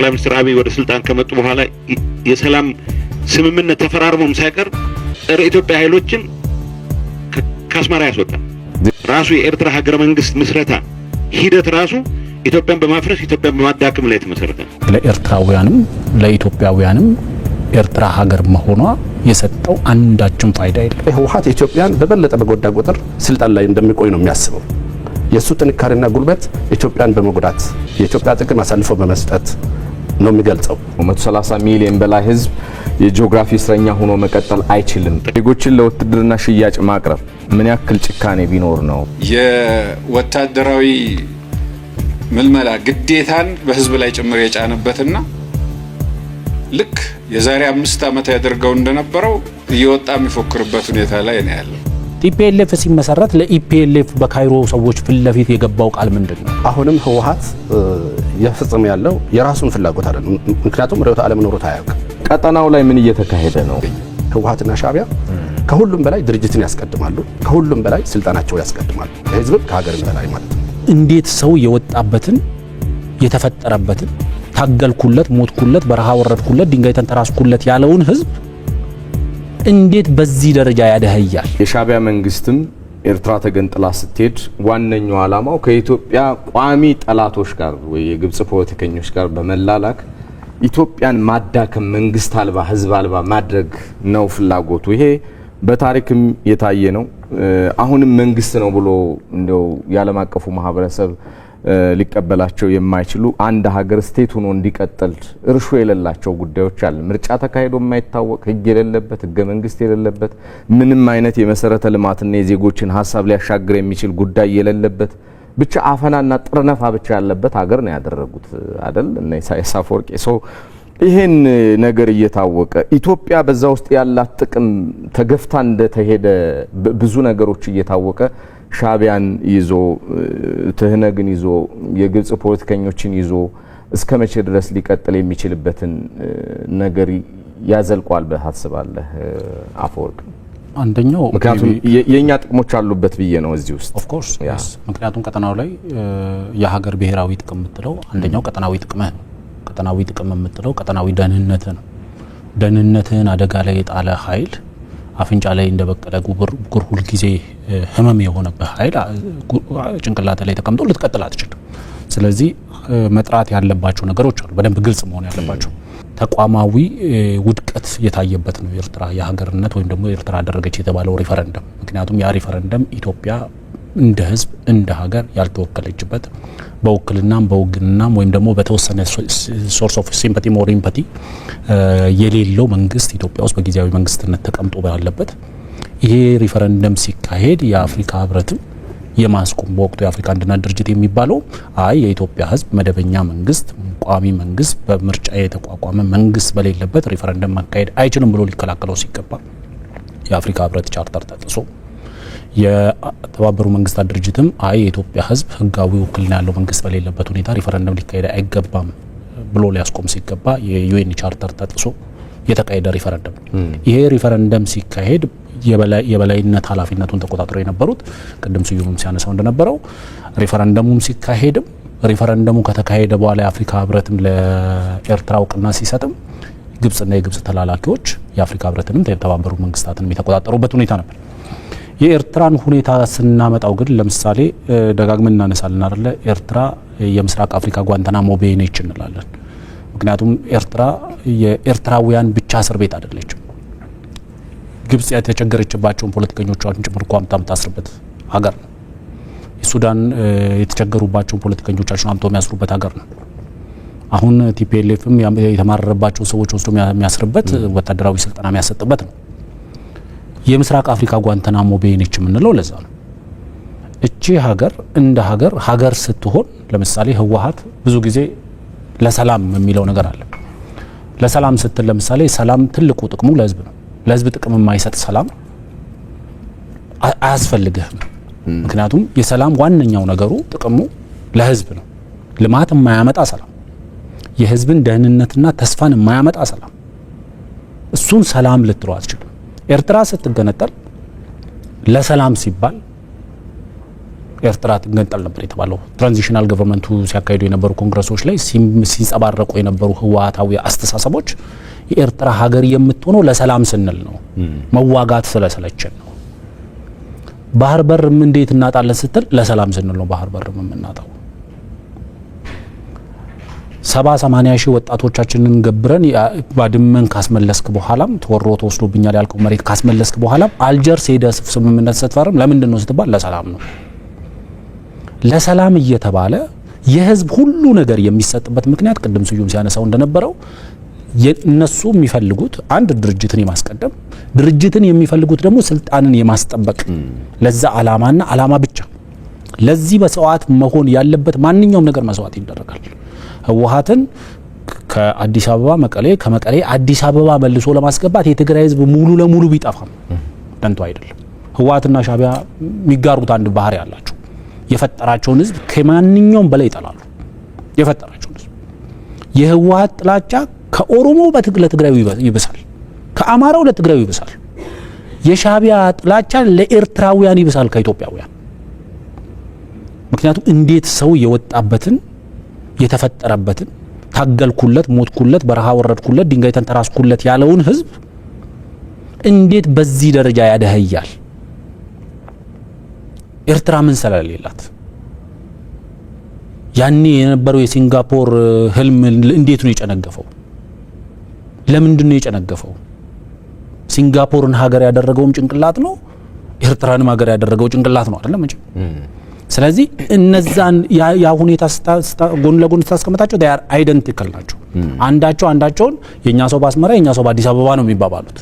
ጠቅላይ ሚኒስትር አብይ ወደ ስልጣን ከመጡ በኋላ የሰላም ስምምነት ተፈራርሞም ሳይቀር ጸረ ኢትዮጵያ ኃይሎችን ከአስመራ ያስወጣል። ራሱ የኤርትራ ሀገረ መንግስት ምስረታ ሂደት ራሱ ኢትዮጵያን በማፍረስ ኢትዮጵያን በማዳከም ላይ የተመሰረተ ነው። ለኤርትራውያንም ለኢትዮጵያውያንም ኤርትራ ሀገር መሆኗ የሰጠው አንዳችም ፋይዳ የለም። ህወሓት ኢትዮጵያን በበለጠ በጎዳ ቁጥር ስልጣን ላይ እንደሚቆይ ነው የሚያስበው። የሱ ጥንካሬና ጉልበት ኢትዮጵያን በመጉዳት የኢትዮጵያ ጥቅም አሳልፎ በመስጠት ነው የሚገልጸው። 130 ሚሊዮን በላይ ህዝብ የጂኦግራፊ እስረኛ ሆኖ መቀጠል አይችልም። ዜጎችን ለውትድርና ሽያጭ ማቅረብ ምን ያክል ጭካኔ ቢኖር ነው? የወታደራዊ ምልመላ ግዴታን በህዝብ ላይ ጭምር የጫነበትና ልክ የዛሬ 5 ዓመት ያደርገው እንደነበረው እየወጣ የሚፎክርበት ሁኔታ ላይ ነው ያለው። ቲፒኤልኤፍ ሲመሰረት ለኢፒኤልኤፍ በካይሮ ሰዎች ፊት ለፊት የገባው ቃል ምንድነው? አሁንም ህወሓት የፍጽም ያለው የራሱን ፍላጎት አይደለም። ምክንያቱም ርዕዮተ ዓለም ኖሮት አያውቅም። ቀጠናው ላይ ምን እየተካሄደ ነው? ህወሓትና ሻዕቢያ ከሁሉም በላይ ድርጅትን ያስቀድማሉ፣ ከሁሉም በላይ ስልጣናቸው ያስቀድማሉ፣ ከህዝብም ከሀገርም በላይ ማለት ነው። እንዴት ሰው የወጣበትን የተፈጠረበትን ታገልኩለት፣ ሞትኩለት፣ በረሃ ወረድኩለት፣ ድንጋይ ተንተራስኩለት ያለውን ህዝብ እንዴት በዚህ ደረጃ ያደህያል? የሻዕቢያ መንግስትም ኤርትራ ተገንጥላ ስትሄድ ዋነኛው ዓላማው ከኢትዮጵያ ቋሚ ጠላቶች ጋር ወይ የግብጽ ፖለቲከኞች ጋር በመላላክ ኢትዮጵያን ማዳከም፣ መንግስት አልባ ህዝብ አልባ ማድረግ ነው ፍላጎቱ። ይሄ በታሪክም የታየ ነው። አሁንም መንግስት ነው ብሎ እንደው ያለም አቀፉ ማህበረሰብ ሊቀበላቸው የማይችሉ አንድ ሀገር ስቴት ሆኖ እንዲቀጥል እርሾ የሌላቸው ጉዳዮች አሉ። ምርጫ ተካሂዶ የማይታወቅ ህግ የሌለበት ህገ መንግስት የሌለበት ምንም አይነት የመሰረተ ልማትና የዜጎችን ሀሳብ ሊያሻግር የሚችል ጉዳይ የሌለበት ብቻ አፈናና ጥርነፋ ብቻ ያለበት ሀገር ነው ያደረጉት አይደል? እና ኢሳያስ አፈወርቂ ይሄን ነገር እየታወቀ ኢትዮጵያ በዛ ውስጥ ያላት ጥቅም ተገፍታ እንደተሄደ ብዙ ነገሮች እየታወቀ ሻዕቢያን ይዞ ትህነግን ይዞ የግብጽ ፖለቲከኞችን ይዞ እስከ መቼ ድረስ ሊቀጥል የሚችልበትን ነገር ያዘልቋል ብለህ ታስባለህ አፈወርቅ? አንደኛው ምክንያቱም የኛ ጥቅሞች አሉበት ብዬ ነው እዚህ ውስጥ ኦፍ ኮርስ ምክንያቱም ቀጠናው ላይ የሀገር ብሔራዊ ጥቅም የምትለው አንደኛው ቀጠናዊ ጥቅም ነው። ቀጠናዊ ጥቅም የምትለው ቀጠናዊ ደህንነት ነው። ደህንነትን አደጋ ላይ የጣለ ኃይል አፍንጫ ላይ እንደበቀለ ጉር ሁሉ ጊዜ ህመም የሆነበት ኃይል ጭንቅላት ላይ ተቀምጦ ልትቀጥል አትችልም። ስለዚህ መጥራት ያለባቸው ነገሮች አሉ፣ በደንብ ግልጽ መሆን ያለባቸው። ተቋማዊ ውድቀት የታየበት ነው የኤርትራ የሀገርነት ወይም ደግሞ ኤርትራ አደረገች የተባለው ሪፈረንደም። ምክንያቱም ያ ሪፈረንደም ኢትዮጵያ እንደ ህዝብ እንደ ሀገር ያልተወከለችበት በውክልናም በውግንናም ወይም ደግሞ በተወሰነ ሶርስ ኦፍ ሲምፓቲ ሞር ኢምፓቲ የሌለው መንግስት ኢትዮጵያ ውስጥ በጊዜያዊ መንግስትነት ተቀምጦ ባለበት ይሄ ሪፈረንደም ሲካሄድ የአፍሪካ ህብረትም የማስቆም በወቅቱ የአፍሪካ አንድነት ድርጅት የሚባለው አይ የኢትዮጵያ ህዝብ መደበኛ መንግስት ቋሚ መንግስት በምርጫ የተቋቋመ መንግስት በሌለበት ሪፈረንደም ማካሄድ አይችልም ብሎ ሊከላከለው ሲገባ የአፍሪካ ህብረት ቻርተር ተጥሶ የተባበሩ መንግስታት ድርጅትም አይ የኢትዮጵያ ህዝብ ህጋዊ ውክልና ያለው መንግስት በሌለበት ሁኔታ ሪፈረንደም ሊካሄድ አይገባም ብሎ ሊያስቆም ሲገባ የዩኤን ቻርተር ተጥሶ የተካሄደ ሪፈረንደም። ይሄ ሪፈረንደም ሲካሄድ የበላይነት ኃላፊነቱን ተቆጣጥሮ የነበሩት ቅድም ስዩምም ሲያነሳው እንደነበረው ሪፈረንደሙም ሲካሄድም ሪፈረንደሙ ከተካሄደ በኋላ የአፍሪካ ህብረትም ለኤርትራ እውቅና ሲሰጥም ግብጽና የግብጽ ተላላኪዎች የአፍሪካ ህብረትንም የተባበሩ መንግስታትንም የተቆጣጠሩበት ሁኔታ ነበር። የኤርትራን ሁኔታ ስናመጣው ግን ለምሳሌ ደጋግመን እናነሳለን አይደለ? ኤርትራ የምስራቅ አፍሪካ ጓንታናሞ ቤይ ነች እንላለን። ምክንያቱም ኤርትራ የኤርትራውያን ብቻ እስር ቤት አይደለችም። ግብጽ የተቸገረችባቸውን ፖለቲከኞቿን ጭምር የምታስርበት ሀገር ነው። የሱዳን የተቸገሩባቸውን ፖለቲከኞቻቸውን አምጥቶ የሚያስሩበት ሀገር ነው። አሁን ቲፒኤልኤፍም የተማረረባቸው ሰዎች ወስዶ የሚያስርበት ወታደራዊ ስልጠና የሚያሰጥበት ነው። የምስራቅ አፍሪካ ጓንታናሞ ቤይ ነች የምንለው ለዛ ነው። እቺ ሀገር እንደ ሀገር ስትሆን ለምሳሌ ህወሓት ብዙ ጊዜ ለሰላም የሚለው ነገር አለ። ለሰላም ስትል ለምሳሌ ሰላም ትልቁ ጥቅሙ ለህዝብ ነው። ለህዝብ ጥቅም የማይሰጥ ሰላም አያስፈልግህም። ምክንያቱም የሰላም ዋነኛው ነገሩ ጥቅሙ ለህዝብ ነው። ልማት የማያመጣ ሰላም፣ የህዝብን ደህንነትና ተስፋን የማያመጣ ሰላም፣ እሱን ሰላም ልትለው አትችልም። ኤርትራ ስትገነጠል ለሰላም ሲባል ኤርትራ ትገንጠል ነበር የተባለው። ትራንዚሽናል ገቨርንመንቱ ሲያካሂዱ የነበሩ ኮንግረሶች ላይ ሲንጸባረቁ የነበሩ ህወሓታዊ አስተሳሰቦች የኤርትራ ሀገር የምትሆነው ለሰላም ስንል ነው፣ መዋጋት ስለሰለቸን ነው። ባህር በር እንዴት እናጣለን ስትል ለሰላም ስንል ነው ባህር በር የምናጣው። 70-80 ሺህ ወጣቶቻችንን ገብረን ባድመን ካስመለስክ በኋላም ተወሮ ተወስዶብኛል ያልከው መሬት ካስመለስክ በኋላም አልጀርስ ሄደህ ስምምነት ስትፈርም ለምንድን ነው ስትባል ለሰላም ነው። ለሰላም እየተባለ የህዝብ ሁሉ ነገር የሚሰጥበት ምክንያት ቅድም ስዩም ሲያነሳው እንደነበረው እነሱ የሚፈልጉት አንድ ድርጅትን የማስቀደም ድርጅትን የሚፈልጉት ደግሞ ስልጣንን የማስጠበቅ ለዛ ዓላማና ዓላማ ብቻ። ለዚህ መስዋዕት መሆን ያለበት ማንኛውም ነገር መስዋዕት ይደረጋል። ህወሓትን ከአዲስ አበባ መቀሌ ከመቀሌ አዲስ አበባ መልሶ ለማስገባት የትግራይ ህዝብ ሙሉ ለሙሉ ቢጠፋም ደንቶ አይደለም። ህወሓትና ሻዕቢያ የሚጋሩት አንድ ባህሪ ያላቸው የፈጠራቸውን ህዝብ ከማንኛውም በላይ ይጠላሉ። የፈጠራቸውን ህዝብ የህወሓት ጥላቻ ከኦሮሞ ለትግራዩ ይብሳል፣ ከአማራው ለትግራዩ ይብሳል። የሻዕቢያ ጥላቻ ለኤርትራውያን ይብሳል ከኢትዮጵያውያን። ምክንያቱም እንዴት ሰው የወጣበትን የተፈጠረበትን ታገልኩለት፣ ሞትኩለት፣ በረሃ ወረድኩለት፣ ድንጋይ ተንተራስኩለት ያለውን ህዝብ እንዴት በዚህ ደረጃ ያደህያል? ኤርትራ ምን ስለሌላት? ያኔ የነበረው የሲንጋፖር ህልም እንዴት ነው የጨነገፈው? ለምንድን ነው የጨነገፈው? ሲንጋፖርን ሀገር ያደረገውም ጭንቅላት ነው፣ ኤርትራንም ሀገር ያደረገው ጭንቅላት ነው አይደለም እንጂ። ስለዚህ እነዛን ያ ሁኔታ ጎን ለጎን ስታስቀምጣቸው they are identical ናቸው። አንዳቸውን የኛ ሰው በአስመራ የኛ ሰው በአዲስ አበባ ነው የሚባባሉት።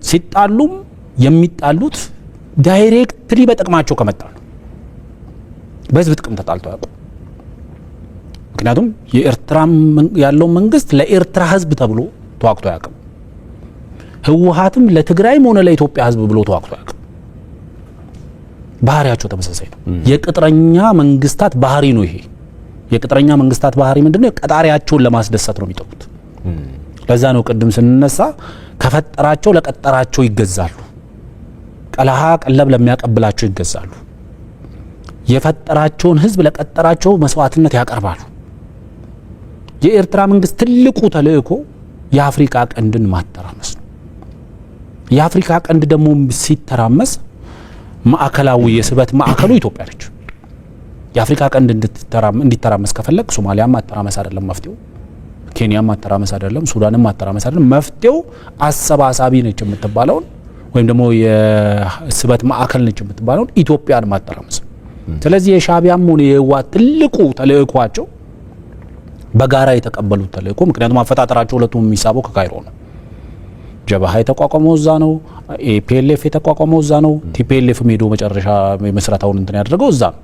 ሲጣሉም የሚጣሉት ዳይሬክትሊ በጥቅማቸው ከመጣ ነው። በህዝብ ጥቅም ተጣልተው ያውቁ። ምክንያቱም የኤርትራ ያለው መንግስት ለኤርትራ ህዝብ ተብሎ ተዋግቶ ያውቅም። ህወሓትም ለትግራይም ሆነ ለኢትዮጵያ ህዝብ ብሎ ተዋግቶ ያውቅም። ባህሪያቸው ተመሳሳይ ነው። የቅጥረኛ መንግስታት ባህሪ ነው ይሄ። የቅጥረኛ መንግስታት ባህሪ ምንድነው? ቀጣሪያቸውን ለማስደሰት ነው የሚጠሩት። ለዛ ነው ቅድም ስንነሳ ከፈጠራቸው ለቀጠራቸው ይገዛሉ። ቀለሃ ቀለብ ለሚያቀብላቸው ይገዛሉ። የፈጠራቸውን ህዝብ ለቀጠራቸው መስዋዕትነት ያቀርባሉ። የኤርትራ መንግስት ትልቁ ተልእኮ የአፍሪካ ቀንድን ማተራመስ ነው። የአፍሪካ ቀንድ ደግሞ ሲተራመስ ማዕከላዊ የስበት ማዕከሉ ኢትዮጵያ ነች። የአፍሪካ ቀንድ እንዲተራመስ ከፈለግ ሶማሊያም ማተራመስ አይደለም መፍትሄው፣ ኬንያም ማተራመስ አይደለም፣ ሱዳንም ማተራመስ አይደለም። መፍትሄው አሰባሳቢ ነች የምትባለውን ወይም ደግሞ የስበት ማዕከል ነች የምትባለውን ኢትዮጵያን ማተራመስ። ስለዚህ የሻዕቢያም ሆነ የህወሓት ትልቁ ተልእኮአቸው በጋራ የተቀበሉት ተልእኮ፣ ምክንያቱም አፈጣጠራቸው ሁለቱም የሚሳበው ከካይሮ ነው። ጀበሃ የተቋቋመው እዛ ነው። ኤፒኤልኤፍ የተቋቋመው እዛ ነው። ቲፒኤልኤፍ ሄዶ መጨረሻ መስራታውን እንትን ያደረገው እዛ ነው።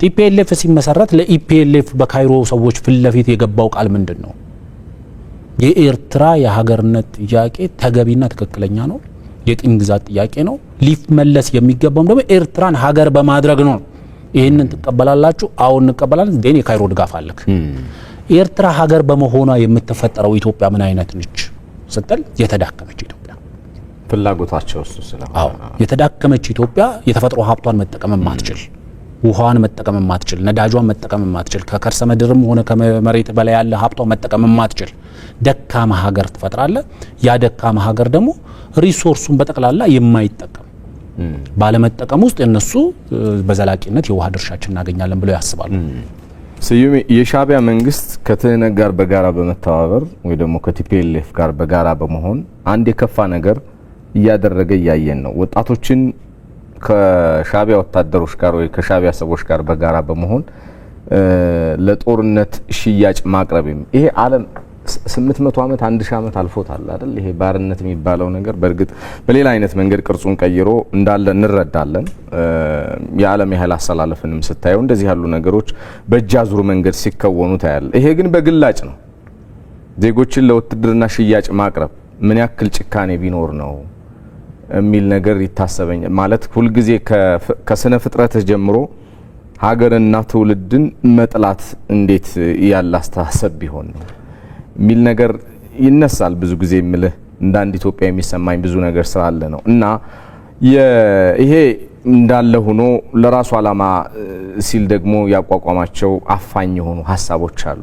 ቲፒኤልኤፍ ሲመሰረት ለኢፒኤልኤፍ በካይሮ ሰዎች ፊት ለፊት የገባው ቃል ምንድን ነው? የኤርትራ የሀገርነት ጥያቄ ተገቢና ትክክለኛ ነው፣ የቅኝ ግዛት ጥያቄ ነው። ሊመለስ የሚገባውም ደግሞ ኤርትራን ሀገር በማድረግ ነው። ይህንን ትቀበላላችሁ? አዎ እንቀበላለን። ዴን የካይሮ ድጋፍ አለክ። ኤርትራ ሀገር በመሆኗ የምትፈጠረው ኢትዮጵያ ምን አይነት ነች ስትል የተዳከመች ኢትዮጵያ ፍላጎታቸው እሱ ስለሆነ፣ አዎ የተዳከመች ኢትዮጵያ የተፈጥሮ ሀብቷን መጠቀም ማትችል፣ ውሃዋን መጠቀም ማትችል፣ ነዳጇን መጠቀም ማትችል፣ ከከርሰ ምድርም ሆነ ከመሬት በላይ ያለ ሀብቷን መጠቀም ማትችል ደካማ ሀገር ትፈጥራለ። ያ ደካማ ሀገር ደግሞ ሪሶርሱን በጠቅላላ የማይጠቀም ባለመጠቀም ውስጥ እነሱ በዘላቂነት የውሃ ድርሻችን እናገኛለን ብለው ያስባሉ። ስዩም፣ የሻዕቢያ መንግስት ከትህነግ ጋር በጋራ በመተባበር ወይ ደግሞ ከቲፒኤልኤፍ ጋር በጋራ በመሆን አንድ የከፋ ነገር እያደረገ እያየን ነው። ወጣቶችን ከሻዕቢያ ወታደሮች ጋር ወይ ከሻዕቢያ ሰዎች ጋር በጋራ በመሆን ለጦርነት ሽያጭ ማቅረብም ይሄ ዓለም 800 ዓመት 1000 ዓመት አልፎታል አይደል? ይሄ ባርነት የሚባለው ነገር በእርግጥ በሌላ አይነት መንገድ ቅርጹን ቀይሮ እንዳለ እንረዳለን። የዓለም የኃይል አሰላለፍንም ስታየው እንደዚህ ያሉ ነገሮች በእጅ አዙር መንገድ ሲከወኑ ታያለ። ይሄ ግን በግላጭ ነው። ዜጎችን ለውትድርና ሽያጭ ማቅረብ ምን ያክል ጭካኔ ቢኖር ነው የሚል ነገር ይታሰበኛል። ማለት ሁልጊዜ ከስነ ፍጥረት ጀምሮ ሀገርና ትውልድን መጥላት እንዴት ያለ አስተሳሰብ ቢሆን ነው ሚል ነገር ይነሳል። ብዙ ጊዜ ምልህ እንደ አንድ ኢትዮጵያ የሚሰማኝ ብዙ ነገር ስላለ ነው። እና ይሄ እንዳለ ሆኖ ለራሱ ዓላማ ሲል ደግሞ ያቋቋማቸው አፋኝ የሆኑ ሀሳቦች አሉ።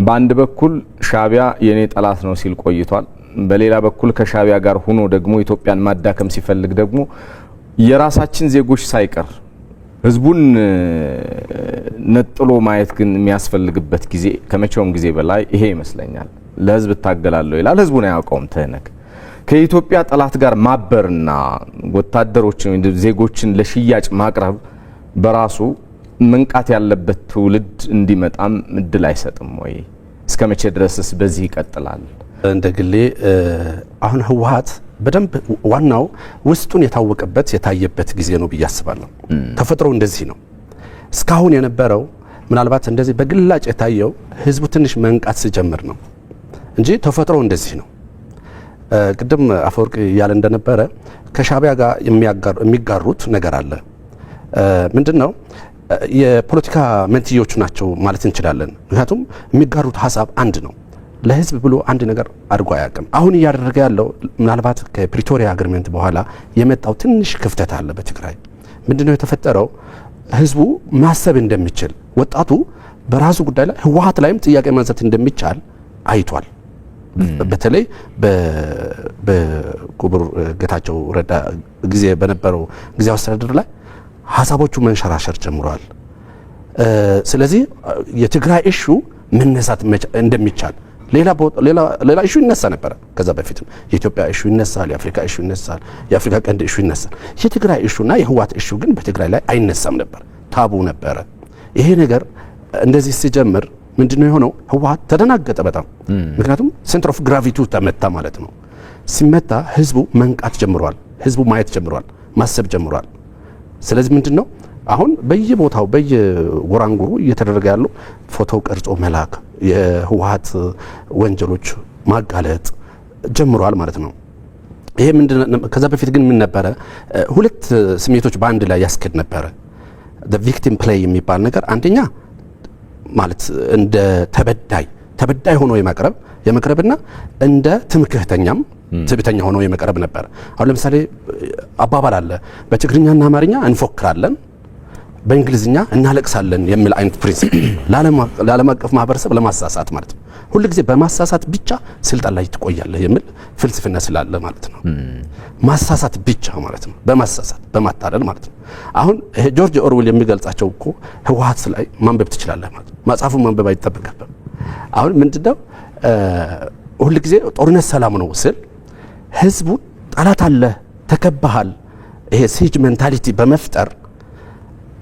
በአንድ በኩል ሻዕቢያ የኔ ጠላት ነው ሲል ቆይቷል። በሌላ በኩል ከሻዕቢያ ጋር ሆኖ ደግሞ ኢትዮጵያን ማዳከም ሲፈልግ ደግሞ የራሳችን ዜጎች ሳይቀር ህዝቡን ነጥሎ ማየት ግን የሚያስፈልግበት ጊዜ ከመቼውም ጊዜ በላይ ይሄ ይመስለኛል። ለህዝብ ታገላለሁ ይላል፣ ህዝቡን አያውቀውም። ትህነግ ከኢትዮጵያ ጠላት ጋር ማበርና ወታደሮችን ዜጎችን ለሽያጭ ማቅረብ በራሱ መንቃት ያለበት ትውልድ እንዲመጣም እድል አይሰጥም ወይ? እስከ መቼ ድረስስ በዚህ ይቀጥላል? እንደ ግሌ አሁን ህወሓት በደንብ ዋናው ውስጡን የታወቀበት የታየበት ጊዜ ነው ብዬ አስባለሁ። ተፈጥሮ እንደዚህ ነው። እስካሁን የነበረው ምናልባት እንደዚህ በግላጭ የታየው ህዝቡ ትንሽ መንቃት ሲጀምር ነው እንጂ ተፈጥሮ እንደዚህ ነው። ቅድም አፈወርቅ ያለ እንደነበረ ከሻዕቢያ ጋር የሚጋሩት ነገር አለ። ምንድነው? የፖለቲካ መንትዮቹ ናቸው ማለት እንችላለን። ምክንያቱም የሚጋሩት ሀሳብ አንድ ነው። ለህዝብ ብሎ አንድ ነገር አድርጎ አያውቅም። አሁን እያደረገ ያለው ምናልባት ከፕሪቶሪያ አግሪመንት በኋላ የመጣው ትንሽ ክፍተት አለ በትግራይ። ምንድነው የተፈጠረው? ህዝቡ ማሰብ እንደሚችል ወጣቱ በራሱ ጉዳይ ላይ ህወሓት ላይም ጥያቄ ማንሳት እንደሚቻል አይቷል። በተለይ በክቡር ጌታቸው ረዳ ጊዜ በነበረው ጊዜያዊ አስተዳደር ላይ ሀሳቦቹ መንሸራሸር ጀምረዋል። ስለዚህ የትግራይ ኢሹ መነሳት እንደሚቻል ሌላ ኢሹ ይነሳ ነበረ። ከዛ በፊትም የኢትዮጵያ ኢሹ ይነሳል፣ የአፍሪካ ኢሹ ይነሳል፣ የአፍሪካ ቀንድ ኢሹ ይነሳል። የትግራይ ኢሹና የህወሓት ኢሹ ግን በትግራይ ላይ አይነሳም ነበር፣ ታቡ ነበረ። ይሄ ነገር እንደዚህ ሲጀምር ምንድነው የሆነው? ህወሓት ተደናገጠ በጣም። ምክንያቱም ሴንተር ኦፍ ግራቪቲው ተመታ ማለት ነው። ሲመታ ህዝቡ መንቃት ጀምሯል፣ ህዝቡ ማየት ጀምሯል፣ ማሰብ ጀምሯል። ስለዚህ ምንድነው አሁን በየቦታው በየጎራንጉሩ እየተደረገ ያለው ፎቶ ቀርጾ መላክ፣ የህወሓት ወንጀሎች ማጋለጥ ጀምሯል ማለት ነው። ይሄ ምንድነው? ከዛ በፊት ግን ምን ነበረ? ሁለት ስሜቶች በአንድ ላይ ያስከድ ነበረ። the victim play የሚባል ነገር አንደኛ ማለት እንደ ተበዳይ ሆኖ የመቅረብና እንደ ትምክህተኛም ትዕቢተኛ ሆኖ የመቅረብ ነበር። አሁን ለምሳሌ አባባል አለ፣ በትግርኛና አማርኛ እንፎክራለን፣ በእንግሊዝኛ እናለቅሳለን የሚል አይነት ፕሪንሲፕል ለዓለም አቀፍ ማህበረሰብ ለማሳሳት ማለት ነው። ሁሉ ጊዜ በማሳሳት ብቻ ስልጣን ላይ ትቆያለህ የሚል ፍልስፍና ስላለ ማለት ነው። ማሳሳት ብቻ ማለት ነው፣ በማሳሳት በማታለል ማለት ነው። አሁን ጆርጅ ኦርዌል የሚገልጻቸው እኮ ህወሓት ላይ ማንበብ ትችላለህ ማለት ነው። መጽሐፉን ማንበብ አይጠበቅብህም። አሁን ምንድነው ሁሉ ጊዜ ጦርነት ሰላም ነው ስል ህዝቡ ጠላት አለ ተከባሃል፣ ይሄ ሲጅ ሜንታሊቲ በመፍጠር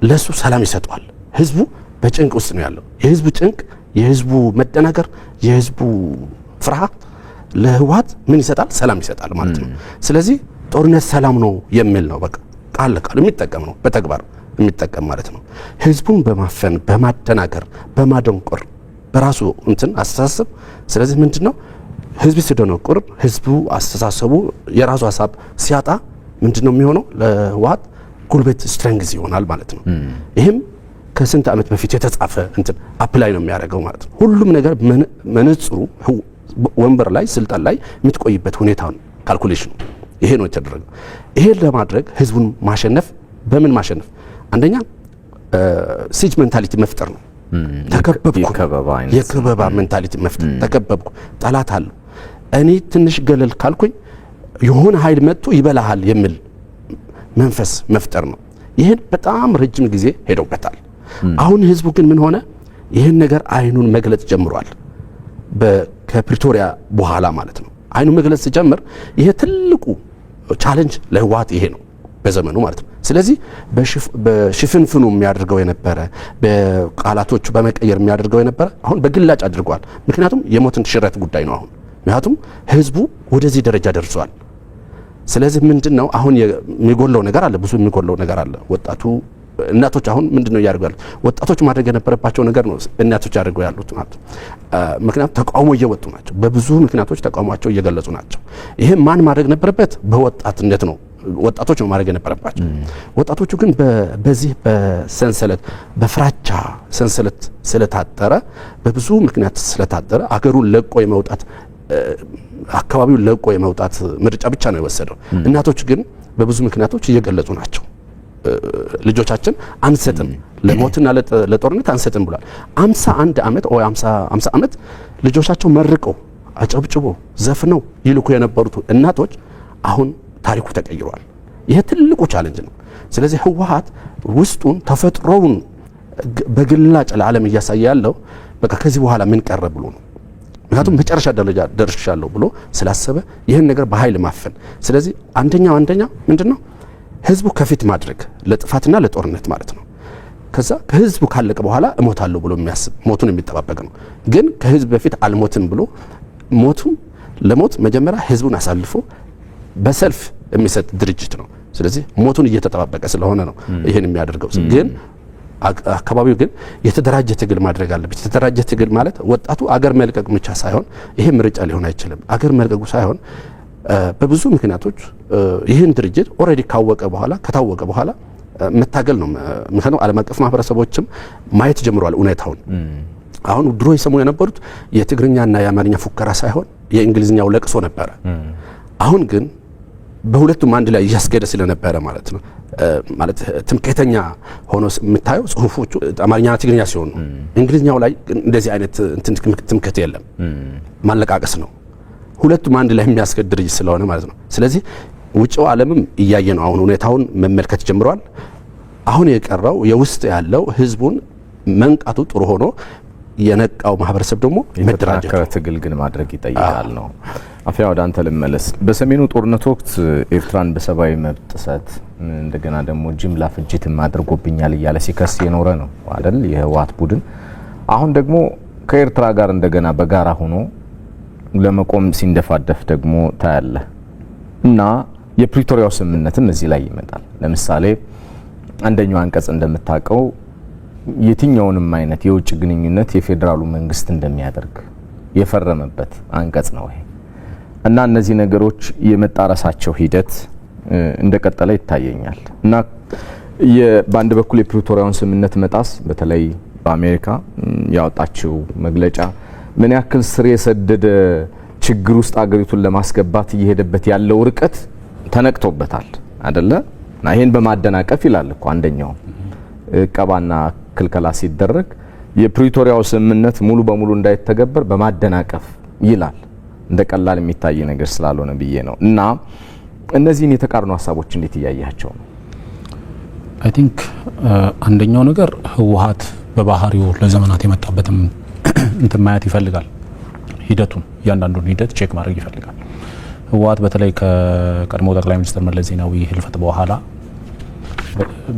ለሱ ሰላም ይሰጠዋል። ህዝቡ በጭንቅ ውስጥ ነው ያለው። የህዝቡ ጭንቅ፣ የህዝቡ መደናገር፣ የህዝቡ ፍርሃት ለህወሓት ምን ይሰጣል? ሰላም ይሰጣል ማለት ነው። ስለዚህ ጦርነት ሰላም ነው የሚል ነው በቃ ቃል ለቃል የሚጠቀም ነው፣ በተግባር የሚጠቀም ማለት ነው። ህዝቡን በማፈን በማደናገር በማደንቆር በራሱ እንትን አስተሳሰብ። ስለዚህ ምንድነው ህዝብ ሲደነቆር፣ ህዝቡ አስተሳሰቡ የራሱ ሀሳብ ሲያጣ ምንድነው የሚሆነው? ለህወሓት ጉልበት ስትሬንግዝ ይሆናል ማለት ነው። ይህም ከስንት ዓመት በፊት የተጻፈ እንትን አፕላይ ነው የሚያደርገው ማለት ነው። ሁሉም ነገር መነጽሩ ወንበር ላይ ስልጣን ላይ የምትቆይበት ሁኔታውን ካልኩሌሽኑ ይሄ ነው የተደረገው። ይሄን ለማድረግ ህዝቡን ማሸነፍ፣ በምን ማሸነፍ? አንደኛ ሲጅ ሜንታሊቲ መፍጠር ነው። ተከበብኩ፣ የከበባ ሜንታሊቲ መፍጠር። ተከበብኩ፣ ጠላት አለው፣ እኔ ትንሽ ገለል ካልኩኝ የሆነ ኃይል መጥቶ ይበላሃል የሚል መንፈስ መፍጠር ነው። ይሄን በጣም ረጅም ጊዜ ሄደውበታል። አሁን ህዝቡ ግን ምን ሆነ? ይሄን ነገር አይኑን መግለጽ ጀምሯል። ከፕሪቶሪያ በኋላ ማለት ነው። አይኑን መግለጽ ሲጀምር ይሄ ትልቁ ቻሌንጅ ለህወሓት ይሄ ነው በዘመኑ ማለት ነው። ስለዚህ በሽፍንፍኑ የሚያደርገው የነበረ በቃላቶቹ በመቀየር የሚያደርገው የነበረ አሁን በግላጭ አድርጓል። ምክንያቱም የሞትን ሽረት ጉዳይ ነው አሁን። ምክንያቱም ህዝቡ ወደዚህ ደረጃ ደርሷል። ስለዚህ ምንድነው አሁን የሚጎለው ነገር አለ፣ ብዙ የሚጎለው ነገር አለ። ወጣቱ እናቶች አሁን ምንድነው ያደርጋሉ? ወጣቶች ማድረግ የነበረባቸው ነገር ነው እናቶች ያደርጉ ያሉት ማለት። ምክንያቱም ተቃውሞ እየወጡ ናቸው፣ በብዙ ምክንያቶች ተቃውሟቸው እየገለጹ ናቸው። ይሄ ማን ማድረግ ነበረበት? በወጣትነት ነው ወጣቶች ነው ማድረግ የነበረባቸው። ወጣቶቹ ግን በዚህ በሰንሰለት በፍራቻ ሰንሰለት ስለታጠረ፣ በብዙ ምክንያት ስለታጠረ አገሩን ለቆ የመውጣት አካባቢውን ለቆ የመውጣት ምርጫ ብቻ ነው የወሰደው። እናቶች ግን በብዙ ምክንያቶች እየገለጹ ናቸው። ልጆቻችን አንሰጥም ለሞትና ለጦርነት አንሰጥም ብሏል። 51 ዓመት ወይ 50 ዓመት ልጆቻቸው መርቀው አጨብጭቦ ዘፍነው ይልኩ የነበሩት እናቶች አሁን ታሪኩ ተቀይሯል። ይሄ ትልቁ ቻሌንጅ ነው። ስለዚህ ህወሓት ውስጡን ተፈጥሮውን በግላጭ ለዓለም እያሳየ ያለው በቃ ከዚህ በኋላ ምን ቀረ ብሎ ነው። ምክንያቱም መጨረሻ ደረጃ ደርሻለሁ ብሎ ስላሰበ ይህን ነገር በኃይል ማፈን። ስለዚህ አንደኛው ምንድነው ህዝቡ ከፊት ማድረግ ለጥፋትና ለጦርነት ማለት ነው። ከዛ ከህዝቡ ካለቀ በኋላ እሞታለሁ ብሎ የሚያስብ ሞቱን የሚጠባበቅ ነው። ግን ከህዝብ በፊት አልሞትም ብሎ ለሞት መጀመሪያ ህዝቡን አሳልፎ በሰልፍ የሚሰጥ ድርጅት ነው። ስለዚህ ሞቱን እየተጠባበቀ ስለሆነ ነው ይሄን የሚያደርገው። ግን አካባቢው ግን የተደራጀ ትግል ማድረግ አለበት። የተደራጀ ትግል ማለት ወጣቱ አገር መልቀቅ ብቻ ሳይሆን ይሄ ምርጫ ሊሆን አይችልም። አገር መልቀቁ ሳይሆን በብዙ ምክንያቶች ይህን ድርጅት ኦልሬዲ ከታወቀ በኋላ መታገል ነው። ምክንያቱም ዓለም አቀፍ ማህበረሰቦችም ማየት ጀምረዋል እውነታውን። አሁን ድሮ ይሰሙ የነበሩት የትግርኛና የአማርኛ ፉከራ ሳይሆን የእንግሊዝኛው ለቅሶ ነበረ። አሁን ግን በሁለቱም አንድ ላይ እያስገደ ስለነበረ ማለት ነው ማለት ትምክህተኛ ሆኖ የምታየው ጽሁፎቹ አማርኛና ትግርኛ ሲሆኑ እንግሊዝኛው ላይ እንደዚህ አይነት ትምክህት የለም፣ ማለቃቀስ ነው። ሁለቱም አንድ ላይ የሚያስገድ ድርጅት ስለሆነ ማለት ነው። ስለዚህ ውጭው ዓለምም እያየ ነው አሁን ሁኔታውን መመልከት ጀምሯል። አሁን የቀረው የውስጥ ያለው ህዝቡን መንቃቱ ጥሩ ሆኖ የነቃው ማህበረሰብ ደግሞ መደራጀት ትግል ግን ማድረግ ይጠይቃል ነው። አፍያ ወደ አንተ ልመለስ። በሰሜኑ ጦርነት ወቅት ኤርትራን በሰብአዊ መብት ጥሰት እንደገና ደግሞ ጅምላ ፍጅትም አድርጎብኛል እያለ ሲከስ የኖረ ነው አይደል የህወሓት ቡድን። አሁን ደግሞ ከኤርትራ ጋር እንደገና በጋራ ሆኖ ለመቆም ሲንደፋደፍ ደግሞ ታያለ እና የፕሪቶሪያው ስምምነትም እዚህ ላይ ይመጣል። ለምሳሌ አንደኛው አንቀጽ እንደምታውቀው የትኛውንም አይነት የውጭ ግንኙነት የፌዴራሉ መንግስት እንደሚያደርግ የፈረመበት አንቀጽ ነው ይሄ እና እነዚህ ነገሮች የመጣረሳቸው ሂደት እንደቀጠለ ይታየኛል እና በአንድ በኩል የፕሪቶሪያውን ስምምነት መጣስ በተለይ በአሜሪካ ያወጣችው መግለጫ ምን ያክል ስር የሰደደ ችግር ውስጥ አገሪቱን ለማስገባት እየሄደበት ያለው ርቀት ተነቅቶበታል አይደለ? እና ይሄን በማደናቀፍ ይላል እኮ አንደኛው ቀባና ክልከላ ሲደረግ የፕሪቶሪያው ስምምነት ሙሉ በሙሉ እንዳይተገበር በማደናቀፍ ይላል። እንደ ቀላል የሚታይ ነገር ስላልሆነ ብዬ ነው። እና እነዚህን የተቃርኑ ሀሳቦች እንዴት እያያቸው ነው? አይ ቲንክ አንደኛው ነገር ህወሓት በባህሪው ለዘመናት የመጣበትም እንትን ማየት ይፈልጋል። ሂደቱን እያንዳንዱን ሂደት ቼክ ማድረግ ይፈልጋል። ህወሓት በተለይ ከቀድሞ ጠቅላይ ሚኒስትር መለስ ዜናዊ ህልፈት በኋላ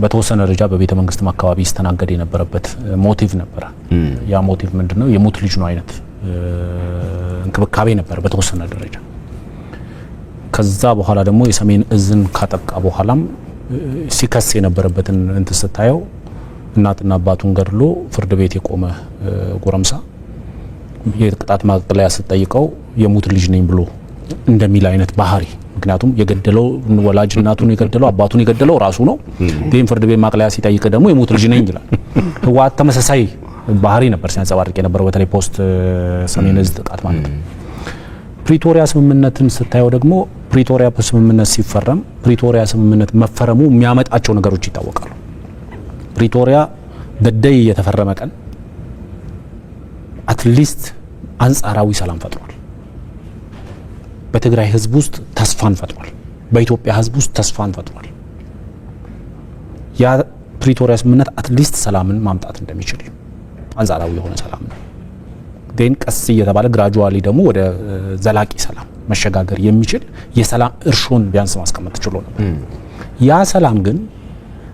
በተወሰነ ደረጃ በቤተ መንግስትም አካባቢ ይስተናገድ የነበረበት ሞቲቭ ነበረ። ያ ሞቲቭ ምንድነው? የሞት ልጅ ነው አይነት እንክብካቤ ነበር በተወሰነ ደረጃ። ከዛ በኋላ ደግሞ የሰሜን እዝን ካጠቃ በኋላም ሲከስ የነበረበትን እንትን ስታየው እናትና አባቱን ገድሎ ፍርድ ቤት የቆመ ጎረምሳ የቅጣት ማቅለያ ስትጠይቀው የሞት ልጅ ነኝ ብሎ እንደሚል አይነት ባህሪ። ምክንያቱም የገደለው ወላጅ እናቱን የገደለው አባቱን የገደለው ራሱ ነው። ግን ፍርድ ቤት ማቅለያ ሲጠይቅ ደግሞ የሞት ልጅ ነኝ ይላል። ህወሓት ተመሳሳይ ባህሪ ነበር ሲያንጸባርቅ የነበረው በተለይ ፖስት ሰሜን እዝ ጥቃት ማለት ነው። ፕሪቶሪያ ስምምነትን ስታየው ደግሞ ፕሪቶሪያ ስምምነት ሲፈረም ፕሪቶሪያ ስምምነት መፈረሙ የሚያመጣቸው ነገሮች ይታወቃሉ። ፕሪቶሪያ በደይ የተፈረመ ቀን አትሊስት አንጻራዊ ሰላም ፈጥሯል። በትግራይ ህዝብ ውስጥ ተስፋን ፈጥሯል። በኢትዮጵያ ህዝብ ውስጥ ተስፋን ፈጥሯል። ያ ፕሪቶሪያ ስምምነት አትሊስት ሰላምን ማምጣት እንደሚችል አንጻራዊ የሆነ ሰላም ነው። ዴን ቀስ እየተባለ ግራጁዋሊ ደግሞ ወደ ዘላቂ ሰላም መሸጋገር የሚችል የሰላም እርሾን ቢያንስ ማስቀመጥ ችሎ ነበር። ያ ሰላም ግን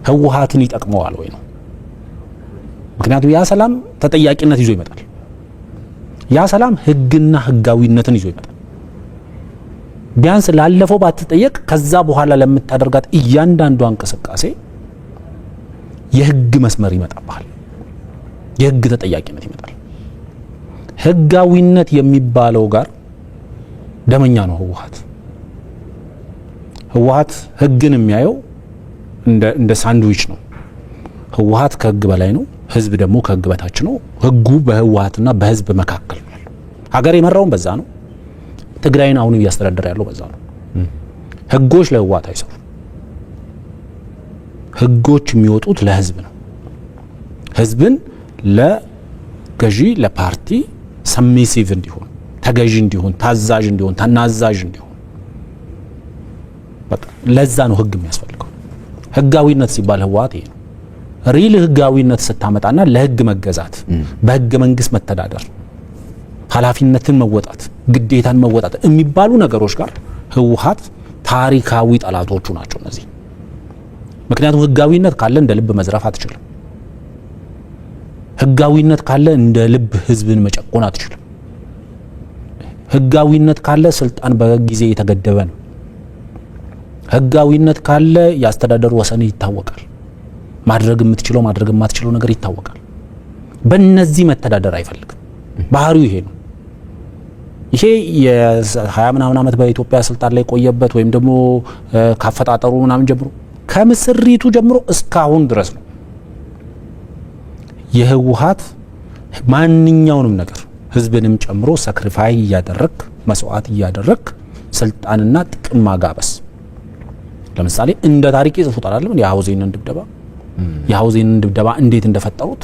ህወሓትን ይጠቅመዋል ወይ ነው? ምክንያቱም ያ ሰላም ተጠያቂነት ይዞ ይመጣል። ያ ሰላም ህግና ህጋዊነትን ይዞ ይመጣል። ቢያንስ ላለፈው ባትጠየቅ ከዛ በኋላ ለምታደርጋት እያንዳንዷ እንቅስቃሴ የህግ መስመር ይመጣባል። የህግ ተጠያቂነት ይመጣል። ህጋዊነት የሚባለው ጋር ደመኛ ነው ህወሓት። ህወሓት ህግን የሚያየው እንደ ሳንድዊች ነው። ህወሓት ከህግ በላይ ነው፣ ህዝብ ደግሞ ከህግ በታች ነው። ህጉ በህወሓትና በህዝብ መካከል ነው። ሀገር የመራውን በዛ ነው። ትግራይን አሁን እያስተዳደረ ያለው በዛ ነው። ህጎች ለህወሓት አይሰሩ። ህጎች የሚወጡት ለህዝብ ነው። ህዝብን ለገዢ ለፓርቲ ሰሚሲቭ እንዲሆን፣ ተገዢ እንዲሆን፣ ታዛዥ እንዲሆን፣ ተናዛዥ እንዲሆን በቃ ለዛ ነው ህግ የሚያስፈልገው። ህጋዊነት ሲባል ህወሓት ይሄ ነው። ሪል ህጋዊነት ስታመጣና ለህግ መገዛት፣ በህገ መንግስት መተዳደር፣ ኃላፊነትን መወጣት፣ ግዴታን መወጣት የሚባሉ ነገሮች ጋር ህወሓት ታሪካዊ ጠላቶቹ ናቸው እነዚህ። ምክንያቱም ህጋዊነት ካለ እንደ ልብ መዝረፍ አትችልም። ህጋዊነት ካለ እንደ ልብ ህዝብን መጨቆን አትችልም። ህጋዊነት ካለ ስልጣን በጊዜ የተገደበ ነው። ህጋዊነት ካለ የአስተዳደር ወሰን ይታወቃል። ማድረግ የምትችለው ማድረግ የማትችለው ነገር ይታወቃል። በእነዚህ መተዳደር አይፈልግም። ባህሪው ይሄ ነው። ይሄ የ20 ምናምን ዓመት በኢትዮጵያ ስልጣን ላይ ቆየበት ወይም ደግሞ ካፈጣጠሩ ምናምን ጀምሮ ከምስሪቱ ጀምሮ እስካሁን ድረስ ነው የህወሓት ማንኛውንም ነገር ህዝብንም ጨምሮ ሳክሪፋይ እያደረክ መስዋዕት እያደረክ ስልጣንና ጥቅም ማጋበስ። ለምሳሌ እንደ ታሪክ ይጽፉታል አይደል? የሐውዜንን ድብደባ እንዴት እንደፈጠሩት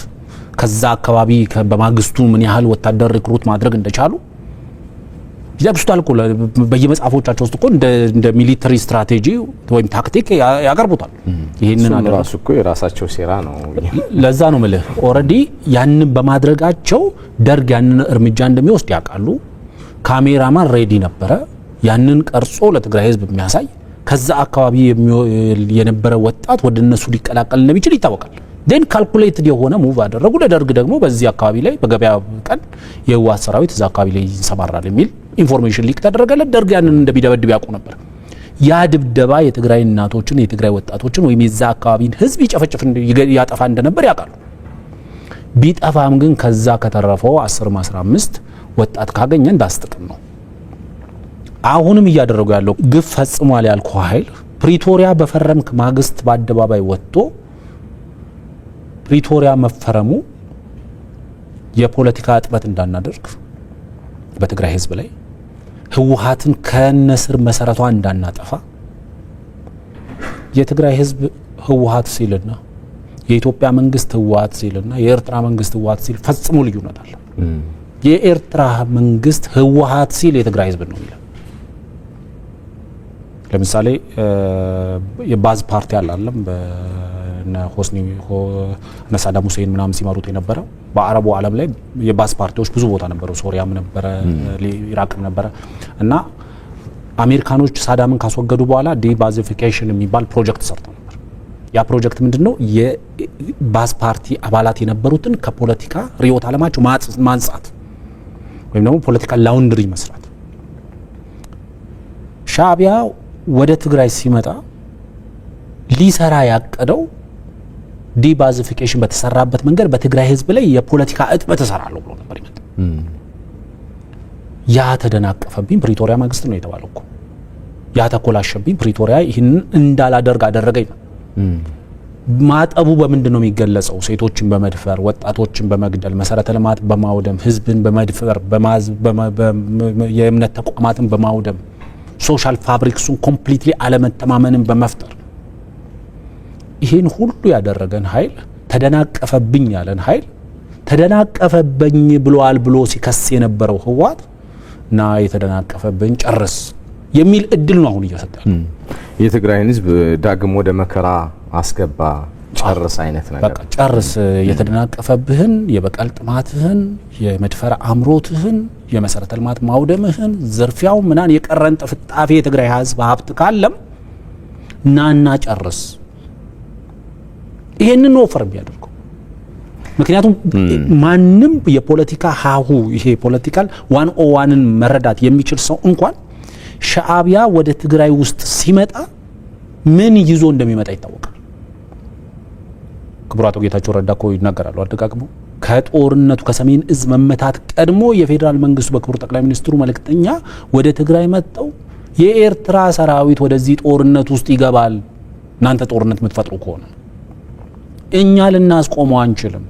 ከዛ አካባቢ በማግስቱ ምን ያህል ወታደር ሪክሩት ማድረግ እንደቻሉ ይጠቅሱታል እኮ በየመጽሐፎቻቸው ውስጥ እኮ እንደ ሚሊተሪ ስትራቴጂ ወይም ታክቲክ ያቀርቡታል። ይሄንን ራሱ እኮ የራሳቸው ሴራ ነው። ለዛ ነው ማለት ኦሬዲ ያንን በማድረጋቸው ደርግ ያንን እርምጃ እንደሚወስድ ያውቃሉ። ካሜራማን ሬዲ ነበረ ያንን ቀርጾ ለትግራይ ህዝብ የሚያሳይ። ከዛ አካባቢ የነበረ ወጣት ወደ እነሱ ሊቀላቀል እንደሚችል ይታወቃል። ዴን ካልኩሌትድ የሆነ ሙቭ አደረጉ። ለደርግ ደግሞ በዚህ አካባቢ ላይ በገበያ ቀን የህወሓት ሰራዊት እዛ አካባቢ ላይ ይንሰማራል የሚል ኢንፎርሜሽን ሊክ ተደረገለት። ደርግ ያንን እንደሚደበድብ ያውቁ ነበር። ያ ድብደባ የትግራይ እናቶችን የትግራይ ወጣቶችን ወይም የዛ አካባቢን ህዝብ ይጨፈጭፍ ያጠፋ እንደነበር ያውቃሉ። ቢጠፋም ግን ከዛ ከተረፈው 10-15 ወጣት ካገኘ እንዳስጥቅም ነው። አሁንም እያደረጉ ያለው ግፍ ፈጽሟል ያልኩ ኃይል ፕሪቶሪያ በፈረምክ ማግስት በአደባባይ ወጥቶ ፕሪቶሪያ መፈረሙ የፖለቲካ እጥበት እንዳናደርግ በትግራይ ህዝብ ላይ ህወሓትን ከነስር መሰረቷ እንዳናጠፋ የትግራይ ህዝብ ህወሓት ሲልና የኢትዮጵያ መንግስት ህወሓት ሲልና የኤርትራ መንግስት ህወሓት ሲል ፈጽሞ ልዩነት አለ። የኤርትራ መንግስት ህወሓት ሲል የትግራይ ህዝብ ነው ይላል። ለምሳሌ የባዝ ፓርቲ አላለም በሆስኒ ሳዳም ሁሴን ምናምን ሲመሩት የነበረው በአረቡ ዓለም ላይ የባዝ ፓርቲዎች ብዙ ቦታ ነበሩ። ሶሪያም ነበረ፣ ኢራቅም ነበረ እና አሜሪካኖች ሳዳምን ካስወገዱ በኋላ ዲባዚፊኬሽን የሚባል ፕሮጀክት ሰርተው ነበር። ያ ፕሮጀክት ምንድነው? የባዝ ፓርቲ አባላት የነበሩትን ከፖለቲካ ሪዮት ዓለማቸው ማንጻት ወይም ደግሞ ፖለቲካ ላውንድሪ መስራት። ሻዕቢያ ወደ ትግራይ ሲመጣ ሊሰራ ያቀደው ዲባዚፊኬሽን በተሰራበት መንገድ በትግራይ ህዝብ ላይ የፖለቲካ እጥበት እሰራለሁ ብሎ ነበር ይመጣ። ያ ተደናቀፈብኝ ፕሪቶሪያ ማግስት ነው የተባለው እኮ። ያ ተኮላሸብኝ ፕሪቶሪያ ይህንን እንዳላደርግ አደረገኝ ነው። ማጠቡ በምንድን ነው የሚገለጸው? ሴቶችን በመድፈር ወጣቶችን በመግደል መሰረተ ልማት በማውደም ህዝብን በመድፈር የእምነት ተቋማትን በማውደም ሶሻል ፋብሪክሱን ኮምፕሊትሊ አለመተማመንን በመፍጠር ይሄን ሁሉ ያደረገን ኃይል ተደናቀፈብኝ ያለን ኃይል ተደናቀፈብኝ ብሎአል ብሎ ሲከስ የነበረው ህወሓት እና የተደናቀፈብኝ ጨርስ የሚል እድል ነው አሁን እየሰጠ የትግራይን ህዝብ ዳግም ወደ መከራ አስገባ ጨርስ አይነት ነገር በቃ ጨርስ የተደናቀፈብህን የበቀል ጥማትህን የመድፈር አምሮትህን የመሰረተ ልማት ማውደምህን ዝርፊያው ምናን የቀረን ጥፍጣፊ የትግራይ ህዝብ ሀብት ካለም ናና ጨርስ። ይሄንን ነው ኦፈር ቢያደርገው። ምክንያቱም ማንም የፖለቲካ ሀሁ ይሄ ፖለቲካል 101ን መረዳት የሚችል ሰው እንኳን ሻዕቢያ ወደ ትግራይ ውስጥ ሲመጣ ምን ይዞ እንደሚመጣ ይታወቃል። ክቡር አቶ ጌታቸው ረዳ እኮ ይናገራሉ አደጋግሞ ከጦርነቱ ከሰሜን እዝ መመታት ቀድሞ የፌዴራል መንግስቱ በክቡር ጠቅላይ ሚኒስትሩ መልእክተኛ ወደ ትግራይ መጣው የኤርትራ ሰራዊት ወደዚህ ጦርነት ውስጥ ይገባል፣ እናንተ ጦርነት የምትፈጥሩ ከሆነ እኛ ልናስቆመው አንችልም፣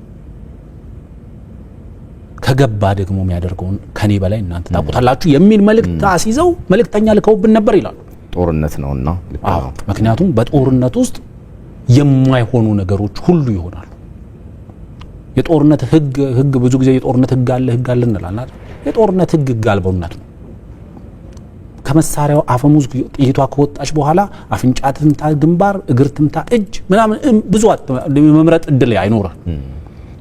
ከገባ ደግሞ የሚያደርገውን ከኔ በላይ እናንተ ታውቁታላችሁ የሚል መልእክት አስይዘው መልእክተኛ ልከውብን ነበር ይላሉ። ጦርነት ነውና ምክንያቱም በጦርነት ውስጥ የማይሆኑ ነገሮች ሁሉ ይሆናሉ። የጦርነት ህግ ብዙ ጊዜ የጦርነት ህግ አለ እንላለን። የጦርነት ህግ አልበውነት ነው። ከመሳሪያው አፈሙዝ ጥይቷ ከወጣች በኋላ አፍንጫ ትምታ ግንባር፣ እግር ትምታ እጅ ምናምን ብዙ መምረጥ እድል አይኖርም።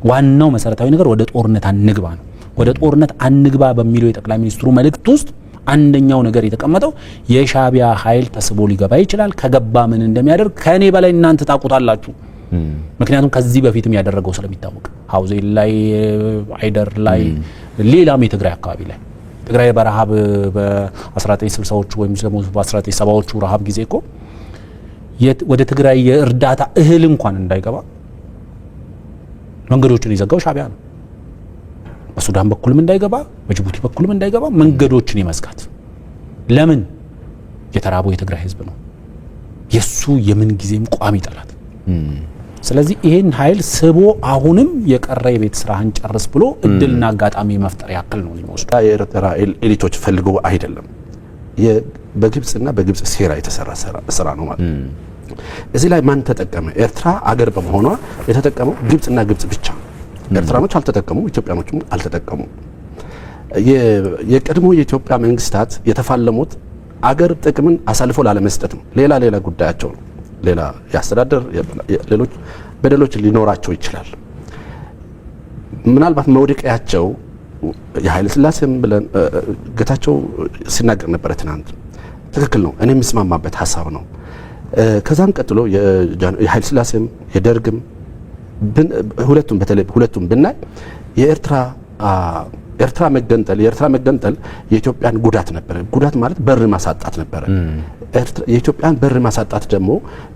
ዋናው መሰረታዊ ነገር ወደ ጦርነት አንግባ ነው። ወደ ጦርነት አንግባ በሚለው የጠቅላይ ሚኒስትሩ መልእክት ውስጥ አንደኛው ነገር የተቀመጠው የሻቢያ ኃይል ተስቦ ሊገባ ይችላል። ከገባ ምን እንደሚያደርግ ከኔ በላይ እናንተ ታውቁታላችሁ። ምክንያቱም ከዚህ በፊትም ያደረገው ስለሚታወቅ ሀውዜን ላይ፣ አይደር ላይ፣ ሌላም የትግራይ አካባቢ ላይ ትግራይ በረሃብ በ1960ዎቹ ወይም ደግሞ በ1970ዎቹ ረሃብ ጊዜ እኮ ወደ ትግራይ የእርዳታ እህል እንኳን እንዳይገባ መንገዶችን የዘጋው ሻቢያ ነው። በሱዳን በኩልም እንዳይገባ፣ በጅቡቲ በኩልም እንዳይገባ መንገዶችን የመዝጋት ለምን? የተራበው የትግራይ ህዝብ ነው፣ የሱ የምን ጊዜም ቋሚ ጠላት። ስለዚህ ይሄን ኃይል ስቦ አሁንም የቀረ የቤት ስራህን ጨርስ ብሎ እድልና አጋጣሚ መፍጠር ያክል ነው የሚወስደው። የኤርትራ ኤሊቶች ፈልገው አይደለም፣ በግብጽና በግብጽ ሴራ የተሰራ ስራ ነው ማለት ነው። እዚህ ላይ ማን ተጠቀመ? ኤርትራ አገር በመሆኗ የተጠቀመው ግብጽና ግብጽ ብቻ። ኤርትራኖች አልተጠቀሙም፣ ኢትዮጵያኖችም አልተጠቀሙም። የቀድሞ የኢትዮጵያ መንግስታት የተፋለሙት አገር ጥቅምን አሳልፎ ላለመስጠት ነው። ሌላ ጉዳያቸው ነው። ሌላ ያስተዳደር ሌሎች በደሎች ሊኖራቸው ይችላል። ምናልባት መውደቂያቸው የኃይለ ሥላሴም ብለን ጌታቸው ሲናገር ነበረ ትናንት። ትክክል ነው፣ እኔ የምስማማበት ሀሳብ ነው። ከዛም ቀጥሎ የኃይለ ሥላሴም የደርግም ሁለቱም ብናይ የኤርትራ መገንጠል የኢትዮጵያን ጉዳት ነበረ። ጉዳት ማለት በር ማሳጣት ነበረ። የኢትዮጵያን በር ማሳጣት ደግሞ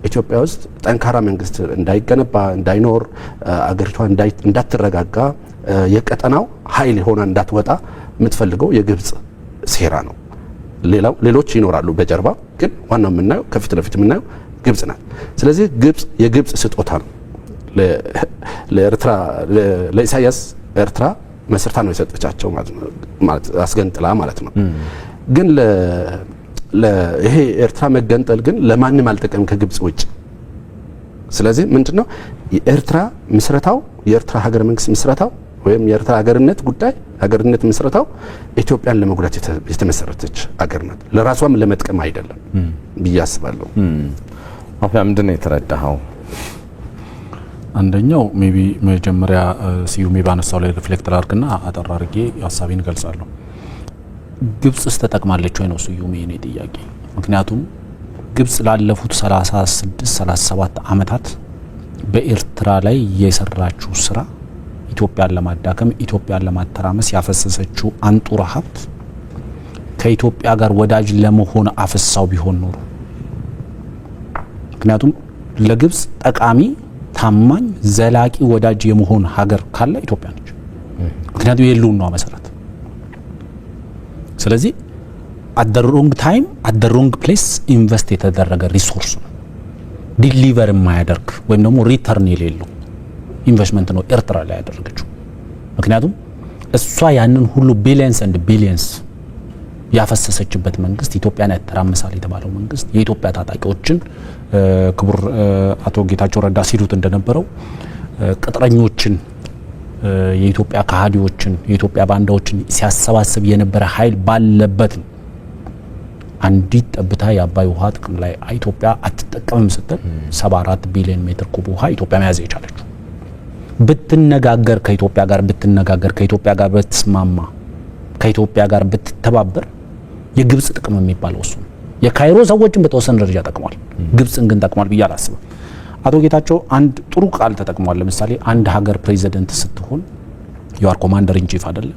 ኢትዮጵያ ውስጥ ጠንካራ መንግስት እንዳይገነባ፣ እንዳይኖር፣ አገሪቷ እንዳትረጋጋ፣ የቀጠናው ኃይል ሆና እንዳትወጣ የምትፈልገው የግብጽ ሴራ ነው። ሌሎች ይኖራሉ በጀርባ፣ ግን ዋናው የምናየው ከፊት ለፊት የምናየው ግብጽ ናት። ስለዚህ የግብጽ ስጦታ ነው ለኤርትራ ለኢሳያስ ኤርትራ መስርታ ነው የሰጠቻቸው ማለት አስገንጥላ ማለት ነው። ግን ይሄ ኤርትራ መገንጠል ግን ለማንም አልጠቀም ከግብጽ ውጭ። ስለዚህ ምንድነው የኤርትራ ምስረታው የኤርትራ ሀገረ መንግስት ምስረታው ወይም የኤርትራ ሀገርነት ምስረታው ኢትዮጵያን ለመጉዳት የተመሰረተች ሀገር ናት። ለራሷም ለመጥቀም አይደለም ብዬ አስባለሁ። አፍያ ምንድነው የተረዳኸው? አንደኛው ሜቢ መጀመሪያ ስዩሜ ባነሳው ላይ ሪፍሌክት አድርግና አጠር አድርጌ ሀሳቤን እገልጻለሁ። ግብጽስ ተጠቅማለች ወይ ነው ስዩሜ የኔ ጥያቄ። ምክንያቱም ግብጽ ላለፉት 36-37 ዓመታት በኤርትራ ላይ የሰራችው ስራ ኢትዮጵያን ለማዳከም፣ ኢትዮጵያን ለማተራመስ ያፈሰሰችው አንጡራ ሀብት ከኢትዮጵያ ጋር ወዳጅ ለመሆን አፈሳው ቢሆን ኖሮ ምክንያቱም ለግብጽ ጠቃሚ ታማኝ ዘላቂ ወዳጅ የመሆን ሀገር ካለ ኢትዮጵያ ነች። ምክንያቱም የህልውናዋ መሰረት። ስለዚህ at the wrong time at the wrong place ኢንቨስት የተደረገ ሪሶርስ ነው። ዲሊቨር የማያደርግ ወይም ደግሞ ሪተርን የሌለው ኢንቨስትመንት ነው ኤርትራ ላይ ያደረገችው። ምክንያቱም እሷ ያንን ሁሉ ቢሊየንስ ያፈሰሰችበት መንግስት ኢትዮጵያን ያተራምሳል የተባለው መንግስት የኢትዮጵያ ታጣቂዎችን ክቡር አቶ ጌታቸው ረዳ ሲሉት እንደነበረው ቅጥረኞችን፣ የኢትዮጵያ ካሃዲዎችን፣ የኢትዮጵያ ባንዳዎችን ሲያሰባስብ የነበረ ኃይል ባለበት ነው አንዲት ጠብታ የአባይ ውሃ ጥቅም ላይ ኢትዮጵያ አትጠቀምም ስትል 74 ቢሊዮን ሜትር ኩብ ውሃ ኢትዮጵያ መያዝ የቻለችው ብትነጋገር፣ ከኢትዮጵያ ጋር በተስማማ፣ ከኢትዮጵያ ጋር ብትተባበር የግብጽ ጥቅም የሚባለው እሱ ነው። የካይሮ ሰዎችን በተወሰነ ደረጃ ጠቅሟል፣ ግብጽን ግን ጠቅሟል ብዬ አላስብም። አቶ ጌታቸው አንድ ጥሩ ቃል ተጠቅሟል። ለምሳሌ አንድ ሀገር ፕሬዚደንት ስትሆን ዩአር ኮማንደር ኢን ቺፍ አይደለ፣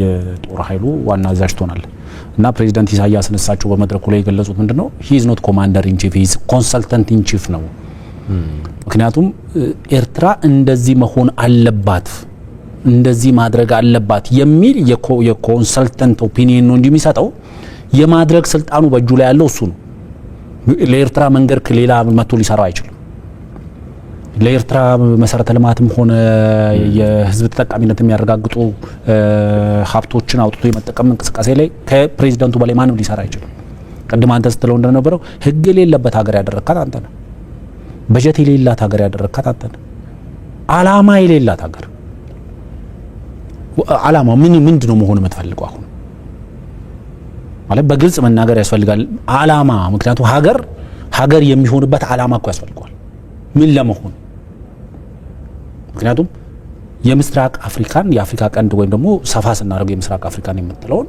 የጦር ኃይሉ ዋና አዛዥ ትሆናለህ። እና ፕሬዚደንት ኢሳያስን እሳቸው በመድረኩ ላይ የገለጹት ምንድነው? ሂ ኢዝ ኖት ኮማንደር ኢን ቺፍ፣ ሂ ኢዝ ኮንሰልተንት ኢን ቺፍ ነው። ምክንያቱም ኤርትራ እንደዚህ መሆን አለባት፣ እንደዚህ ማድረግ አለባት የሚል የኮንሰልተንት ኦፒኒየን ነው እንጂ የሚሰጠው የማድረግ ስልጣኑ በእጁ ላይ ያለው እሱ ነው። ለኤርትራ መንገድ ከሌላ መጥቶ ሊሰራው አይችልም። ለኤርትራ መሰረተ ልማትም ሆነ የህዝብ ተጠቃሚነት የሚያረጋግጡ ሀብቶችን አውጥቶ የመጠቀም እንቅስቃሴ ላይ ከፕሬዚዳንቱ በላይ ማንም ሊሰራ አይችልም። ቅድም አንተ ስትለው እንደነበረው ህግ የሌለበት ሀገር ያደረካት አንተ ነህ። በጀት የሌላት ሀገር ያደረካት አንተ ነህ። አላማ የሌላት ሀገር አላማው ምንድነው መሆን የምትፈልገው? አሁን ማለት በግልጽ መናገር ያስፈልጋል። አላማ ምክንያቱም ሀገር የሚሆንበት አላማ እኮ ያስፈልጋል። ምን ለመሆን? ምክንያቱም የምስራቅ አፍሪካን የአፍሪካ ቀንድ ወይም ደግሞ ሰፋ ስናደርገው የምስራቅ አፍሪካን የምትለውን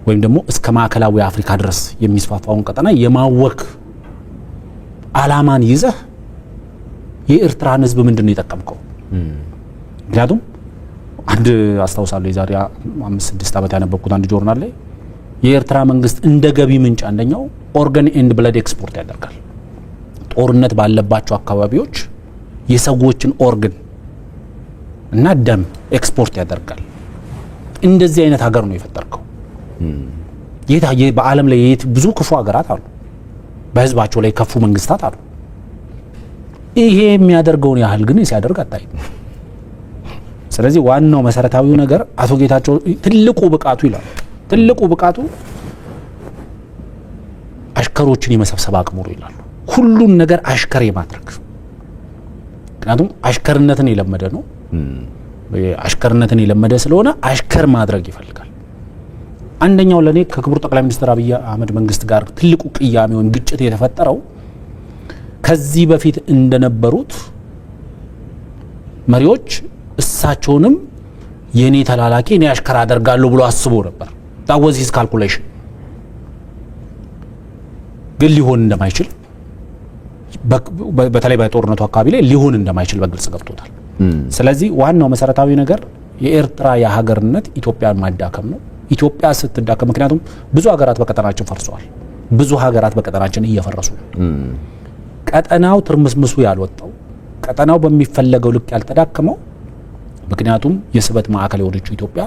ወይም ደግሞ እስከ ማዕከላዊ አፍሪካ ድረስ የሚስፋፋውን ቀጠና የማወክ አላማን ይዘህ የኤርትራን ህዝብ ምንድነው የጠቀምከው? ምክንያቱም አንድ አስታውሳለሁ የዛሬ 5-6 ዓመት ያነበብኩት አንድ ጆርናል ላይ የኤርትራ መንግስት እንደ ገቢ ምንጭ አንደኛው ኦርጋን ኤንድ ብለድ ኤክስፖርት ያደርጋል። ጦርነት ባለባቸው አካባቢዎች የሰዎችን ኦርጋን እና ደም ኤክስፖርት ያደርጋል። እንደዚህ አይነት ሀገር ነው የፈጠርከው። በዓለም ላይ ብዙ ክፉ ሀገራት አሉ፣ በህዝባቸው ላይ ከፉ መንግስታት አሉ። ይሄ የሚያደርገውን ያህል ግን ሲያደርግ አታይም። ስለዚህ ዋናው መሰረታዊው ነገር አቶ ጌታቸው ትልቁ ብቃቱ ይላል፣ ትልቁ ብቃቱ አሽከሮችን የመሰብሰብ አቅሙ ነው ይላሉ። ሁሉን ነገር አሽከር የማድረግ ምክንያቱም አሽከርነትን የለመደ ነው። አሽከርነትን የለመደ ስለሆነ አሽከር ማድረግ ይፈልጋል። አንደኛው ለኔ ከክቡር ጠቅላይ ሚኒስትር አብይ አህመድ መንግስት ጋር ትልቁ ቅያሜውን ግጭት የተፈጠረው ከዚህ በፊት እንደነበሩት መሪዎች እሳቸውንም የኔ ተላላኪ እኔ አሽከር አደርጋለሁ ብሎ አስቦ ነበር። ታወዝ ሂስ ካልኩሌሽን ግን ሊሆን እንደማይችል በተለይ በጦርነቱ አካባቢ ላይ ሊሆን እንደማይችል በግልጽ ገብቶታል። ስለዚህ ዋናው መሰረታዊ ነገር የኤርትራ የሀገርነት ኢትዮጵያን ማዳከም ነው። ኢትዮጵያ ስትዳከም ምክንያቱም ብዙ ሀገራት በቀጠናችን ፈርሰዋል። ብዙ ሀገራት በቀጠናችን እየፈረሱ ነው። ቀጠናው ትርምስምሱ ያልወጣው ቀጠናው በሚፈለገው ልክ ያልተዳከመው ምክንያቱም የስበት ማዕከል የሆነችው ኢትዮጵያ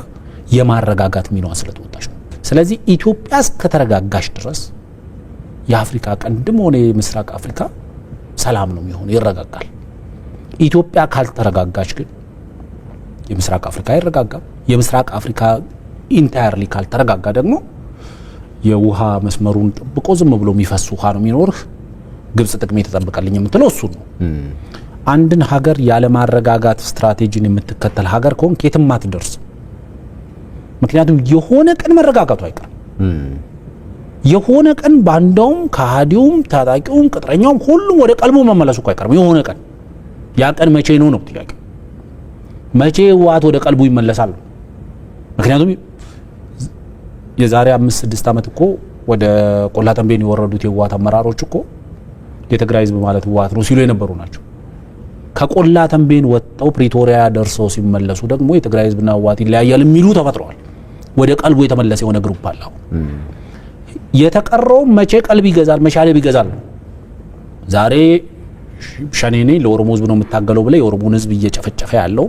የማረጋጋት ሚናዋ ስለተወጣች ነው። ስለዚህ ኢትዮጵያ እስከተረጋጋች ድረስ የአፍሪካ ቀንድም ሆነ የምስራቅ አፍሪካ ሰላም ነው የሚሆነው፣ ይረጋጋል። ኢትዮጵያ ካልተረጋጋች ግን የምስራቅ አፍሪካ አይረጋጋም። የምስራቅ አፍሪካ ኢንታየርሊ ካልተረጋጋ ደግሞ የውሃ መስመሩን ጠብቆ ዝም ብሎ የሚፈስ ውሃ ነው የሚኖርህ። ግብጽ ጥቅሜ ተጠብቀልኝ የምትለው እሱ ነው። አንድን ሀገር ያለ ማረጋጋት ስትራቴጂን የምትከተል ሀገር ከሆነ የትም አትደርስም። ምክንያቱም የሆነ ቀን መረጋጋቱ አይቀርም። የሆነ ቀን ባንዳውም ከሃዲውም ታጣቂውም ቅጥረኛውም ሁሉም ወደ ቀልቡ መመለሱ አይቀርም። የሆነ ቀን ያ ቀን መቼ ነው ጥያቄ። መቼ ህወሓት ወደ ቀልቡ ይመለሳል? ምክንያቱም የዛሬ 5-6 ዓመት እኮ ወደ ቆላ ተንቤን የወረዱት የህወሓት አመራሮች እኮ የትግራይ ህዝብ ማለት ህወሓት ነው ሲሉ የነበሩ ናቸው። ከቆላ ተንቤን ወጣው ፕሪቶሪያ ደርሰው ሲመለሱ ደግሞ የትግራይ ህዝብና ህወሓት ይለያያል የሚሉ ተፈጥረዋል። ወደ ቀልቡ የተመለሰ የሆነ ግሩፕ አለ። የተቀረው መቼ ቀልብ ይገዛል? መሻለብ ይገዛል። ዛሬ ሸኔኔ ለኦሮሞ ህዝብ ነው የምታገለው ብለ የኦሮሞን ህዝብ እየጨፈጨፈ ያለው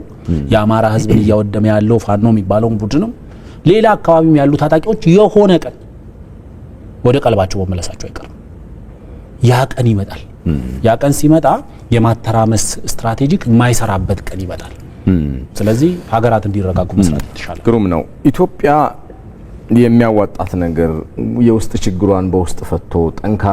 የአማራ ህዝብን እያወደመ ያለው ፋኖ የሚባለው ቡድንም ሌላ አካባቢም ያሉ ታጣቂዎች የሆነ ቀን ወደ ቀልባቸው መመለሳቸው አይቀርም። ያ ቀን ይመጣል። ያ ቀን ሲመጣ የማተራመስ ስትራቴጂክ የማይሰራበት ቀን ይመጣል። ስለዚህ ሀገራት እንዲረጋጉ መስራት ይሻላል። ግሩም ነው። ኢትዮጵያ የሚያዋጣት ነገር የውስጥ ችግሯን በውስጥ ፈቶ ጠንካራ